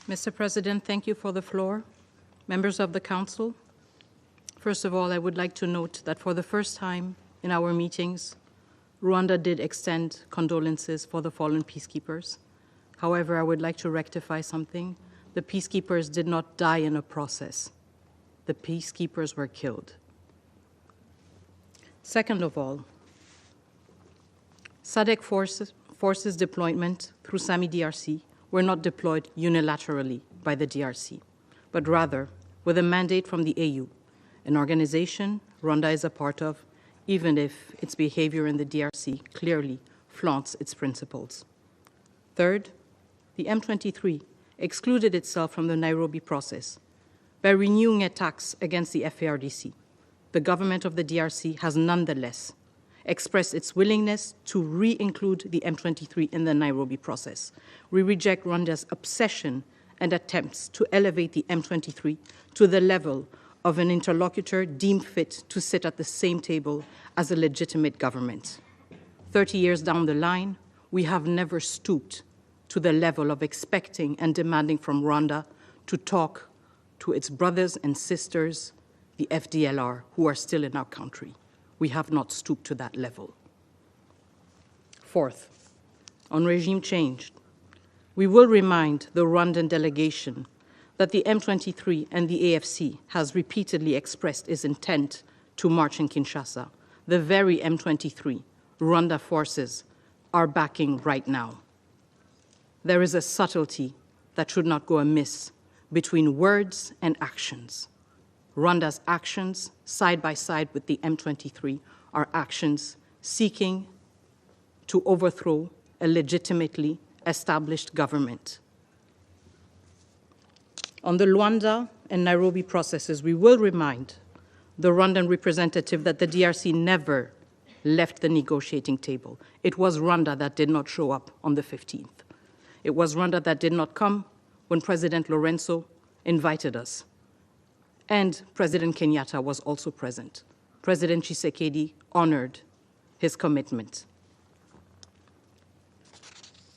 Mr. President, thank you for the floor. Members of the Council, first of all, I would like to note that for the first time in our meetings, Rwanda did extend condolences for the fallen peacekeepers. However, I would like to rectify something. The peacekeepers did not die in a process. The peacekeepers were killed. Second of all, SADC forces deployment through SAMI DRC were not deployed unilaterally by the DRC, but rather with a mandate from the AU, an organization Rwanda is a part of, even if its behavior in the DRC clearly flaunts its principles. Third, the M23 excluded itself from the Nairobi process by renewing attacks against the FARDC. The government of the DRC has nonetheless expressed its willingness to re-include the M23 in the Nairobi process. We reject Rwanda's obsession and attempts to elevate the M23 to the level of an interlocutor deemed fit to sit at the same table as a legitimate government. 30 years down the line, we have never stooped to the level of expecting and demanding from Rwanda to talk to its brothers and sisters, the FDLR, who are still in our country. We have not stooped to that level. Fourth, on regime change, we will remind the Rwandan delegation that the M23 and the AFC has repeatedly expressed its intent to march in Kinshasa. The very M23 Rwanda forces are backing right now. There is a subtlety that should not go amiss between words and actions. Rwanda's actions, side by side with the M23, are actions seeking to overthrow a legitimately established government. On the Luanda and Nairobi processes, we will remind the Rwandan representative that the DRC never left the negotiating table. It was Rwanda that did not show up on the 15th. It was Rwanda that did not come when President Lorenzo invited us. And President Kenyatta was also present. President Tshisekedi honored his commitment.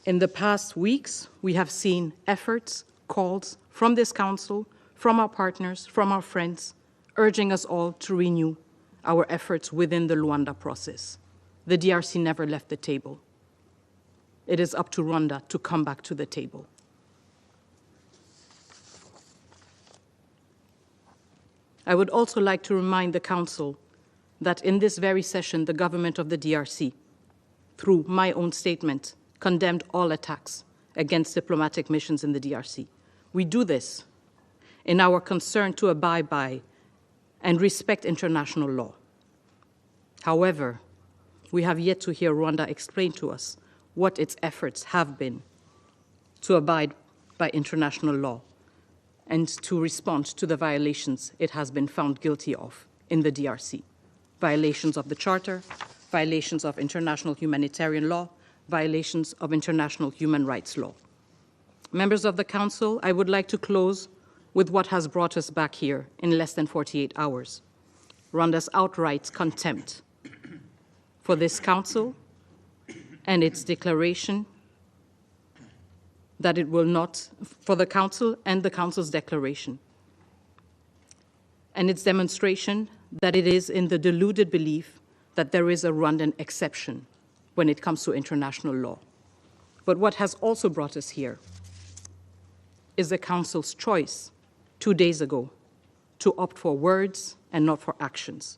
In the past weeks, we have seen efforts, calls from this council, from our partners, from our friends, urging us all to renew our efforts within the Luanda process. The DRC never left the table. It is up to Rwanda to come back to the table. I would also like to remind the Council that in this very session, the government of the DRC, through my own statement, condemned all attacks against diplomatic missions in the DRC. We do this in our concern to abide by and respect international law. However, we have yet to hear Rwanda explain to us what its efforts have been to abide by international law and to respond to the violations it has been found guilty of in the DRC. Violations of the Charter, violations of international humanitarian law, violations of international human rights law. Members of the Council, I would like to close with what has brought us back here in less than 48 hours. Rwanda's outright contempt for this Council and its declaration that it will not, for the Council and the Council's declaration, and its demonstration that it is in the deluded belief that there is a Rwandan exception when it comes to international law. But what has also brought us here is the Council's choice 2 days ago to opt for words and not for actions.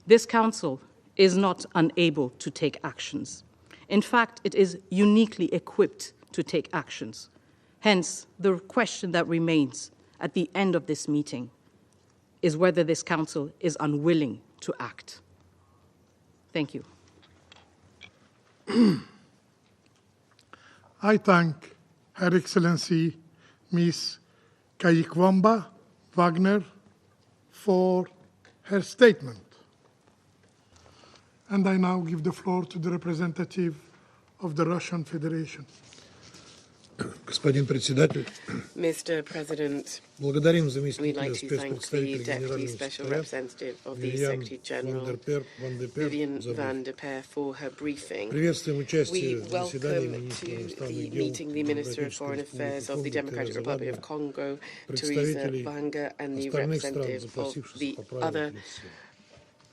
This Council is not unable to take actions. In fact, it is uniquely equipped to take actions. Hence, the question that remains at the end of this meeting is whether this Council is unwilling to act. Thank you. I thank Her Excellency Ms. Kayikwamba Wagner for her statement. And I now give the floor to the representative of the Russian Federation. Господин председатель, Mr. President, благодарим we'd заместителя like to thank the спецпредставителя Deputy Генерального Special секретаря Representative of the Вивиан Secretary General, Ван де Vivian Пер van der Peer, for her briefing. Приветствуем We участие в заседании welcome министра to иностранных the дел meeting the Minister of Foreign Affairs of the Democratic Republic of Congo, Teresa Banga, and the остальных стран, representative of запросившихся the по правилу other 37.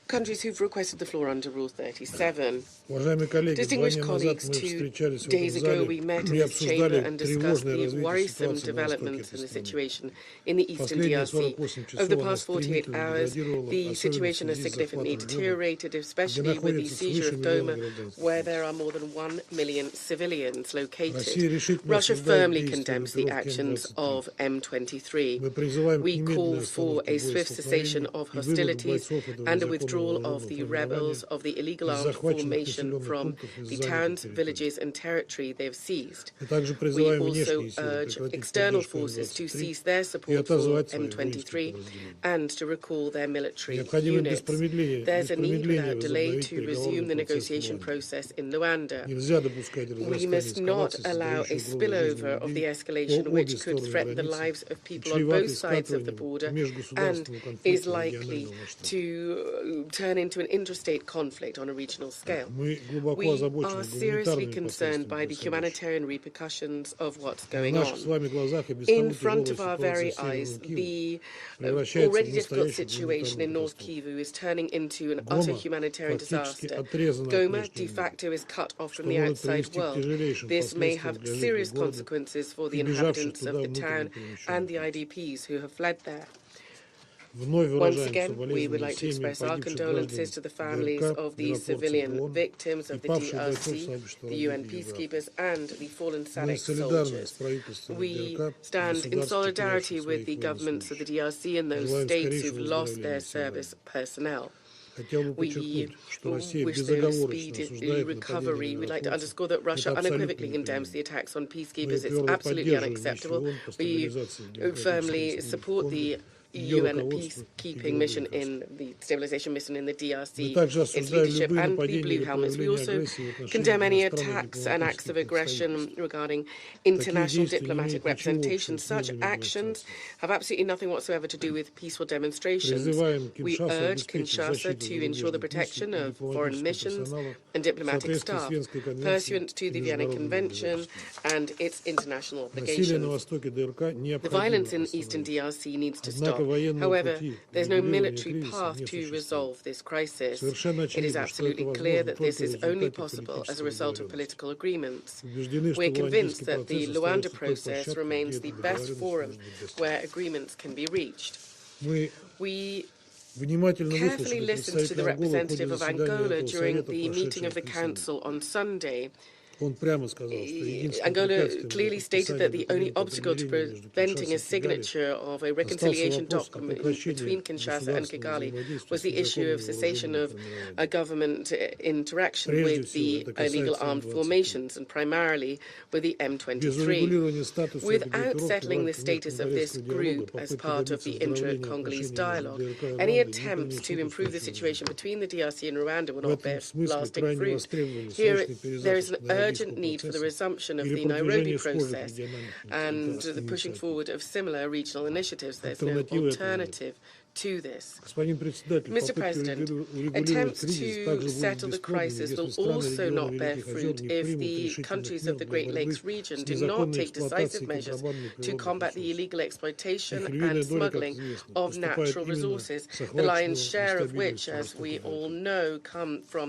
countries who've requested the floor under Rule 37. Уважаемые коллеги, 2 Distinguished дня назад colleagues, мы 2 встречались в days этом ago зале we met in и this chamber обсуждали and discussed тревожное the развитие worrisome ситуации на востоке developments этой in the страны. situation in the eastern Последние DRC. 48 Over the часов она past 48 стремительно hours, деградировала, the особенно в situation has связи с significantly захватом Гома, deteriorated, где especially with the находится seizure свыше of миллиона Goma, гражданских. where there are more than 1 million civilians Россия located. решительно Russia осуждает firmly действия condemns the группировки actions M23. of M23. Мы призываем к We call немедленной for остановке a swift cessation боестолкновений of и выводу hostilities бойцов этого and a незаконного withdrawal вооруженного of the формирования rebels of the illegal из armed захваченных formation населенных from пунктов из the занятых towns, территорий. villages and territory they've seized. Мы также We призываем also внешние силы urge прекратить external поддержку forces to M23 cease their и support for отозвать свои M23 воинские подразделения. and to recall their military Необходимо без units. промедления There's a need without delay возобновить to resume переговорный the процесс в negotiation Руанде. process in Luanda. Нельзя допускать We разрастания must not эскалации, allow a создающей угрозу spillover жизни of the людей escalation по which обе could стороны threaten the границы lives of и people on чреватой both sides of the скатыванием border к and межгосударственному is конфликту likely регионального масштаба. to turn into an interstate conflict on a regional scale. Мы глубоко We озабочены are seriously гуманитарными concerned последствиями by the происходящего. humanitarian repercussions of what's В going наших с on. вами глазах и без In того front тяжелая of our ситуация very в Северном eyes, Киеве the превращается в already difficult настоящую situation in гуманитарную North катастрофу. Kivu is turning into an utter Гома humanitarian фактически disaster. отрезана от Goma внешнего de мира, facto is cut off что from the может outside привести к world. тяжелейшим This may последствиям have для жителей serious города consequences for the и бежавших inhabitants туда of the внутренне town and the перемещенных лиц. IDPs who have fled there. Вновь Once выражаем again, we would соболезнования like to семьям express our погибших condolences граждан to the families ДРК, of the миротворцев civilian ООН victims и of the павших бойцов DRC, сообщества the UN развития Юга. peacekeepers, and the fallen Мы SADC солидарны с soldiers. правительством We ДРК и stand in государств, solidarity потерявших with the своих governments of the военнослужащих. DRC and those Желаем states who've скорейшего lost their выздоровления всем service раненым. personnel. Хотел бы We подчеркнуть, что Россия wish them безоговорочно speedy осуждает recovery. нападение We'd like to миротворцев. underscore that Russia Это абсолютно unequivocally condemns the неприемлемо. attacks on Мы peacekeepers. It's твердо absolutely поддерживаем unacceptable. миссию ООН по We стабилизации Демократической firmly Республики support Конго, the ее UN руководство и peacekeeping главы mission государств. in the stabilization mission in the Мы DRC, также its осуждаем leadership, любые and the нападения Blue или Helmets. We проявления also агрессии в отношении condemn any иностранных attacks and acts of дипломатических aggression представительств. regarding international действия не diplomatic имеют ничего representation. общего с Such мирными actions демонстрациями. have absolutely nothing whatsoever to do with peaceful demonstrations. Призываем We Киншасу urge обеспечить Kinshasa защиту to ensure the зарубежных protection миссий и of foreign дипломатического missions персонала and в diplomatic соответствии с staff, Венской конвенцией pursuant to и the Vienna международным Convention обязательствам. and its international Насилие на obligations. востоке ДРК The необходимо violence in eastern остановить. DRC needs to Однако stop. военного However, пути there's no регулирования military кризиса path не to существует. resolve this crisis. Совершенно It is очевидно, что это absolutely clear возможно that this только в is only результате possible as a политической result of договоренности. political agreements. Убеждены, что We're convinced руандийский that the процесс Luanda остается той process площадкой, remains где the эта best договоренность forum может быть достигнута. where agreements can be reached. Мы We внимательно carefully выслушали listened to the представителя Анголы в representative ходе of заседания Angola этого during совета, the meeting прошедшего of the в Киеве. Council on Sunday. Он прямо сказал, что единственным Angola препятствием clearly для stated that the подписания only документа о obstacle to примирении между preventing a Киншасой и Кигалью signature of a остался reconciliation вопрос о document прекращении between Kinshasa and государственного Kigali взаимодействия was с the issue of незаконными cessation вооруженными of формированиями. a government interaction Прежде with всего, the это касается illegal armed M23. formations and primarily with the Без M23. урегулирования статуса этой Without группировки settling в the рамках status of this межконголесского group диалога as попытки part of добиться the выздоровления inter-Congolese отношений dialogue, между ДРК и any Рвандой не attempts to принесут improve the устойчивого situation результата. between the DRC and Rwanda will В not этом bear смысле lasting крайне fruit. востребован Here, срочный there is an перезапуск urgent найробийского need for the процесса resumption of или the Nairobi продвижение схожих process региональных and the инициатив. pushing forward of similar regional initiatives. There's no Альтернативы этому нет. alternative to this. Господин председатель, Mr. попытки President, урегулировать attempts кризис to также будут settle the бесплодными, crisis если will страны also региона not bear Великих озер fruit не if примут the решительных countries мер of the для Great борьбы Lakes с region do not незаконной take decisive эксплуатацией measures контрабандных to природных combat the ресурсов. illegal exploitation Их львиная and доля, как smuggling известно, of поступает natural именно resources, с the lion's охваченного share of нестабильностью which, as востока we Балтии. all know, come from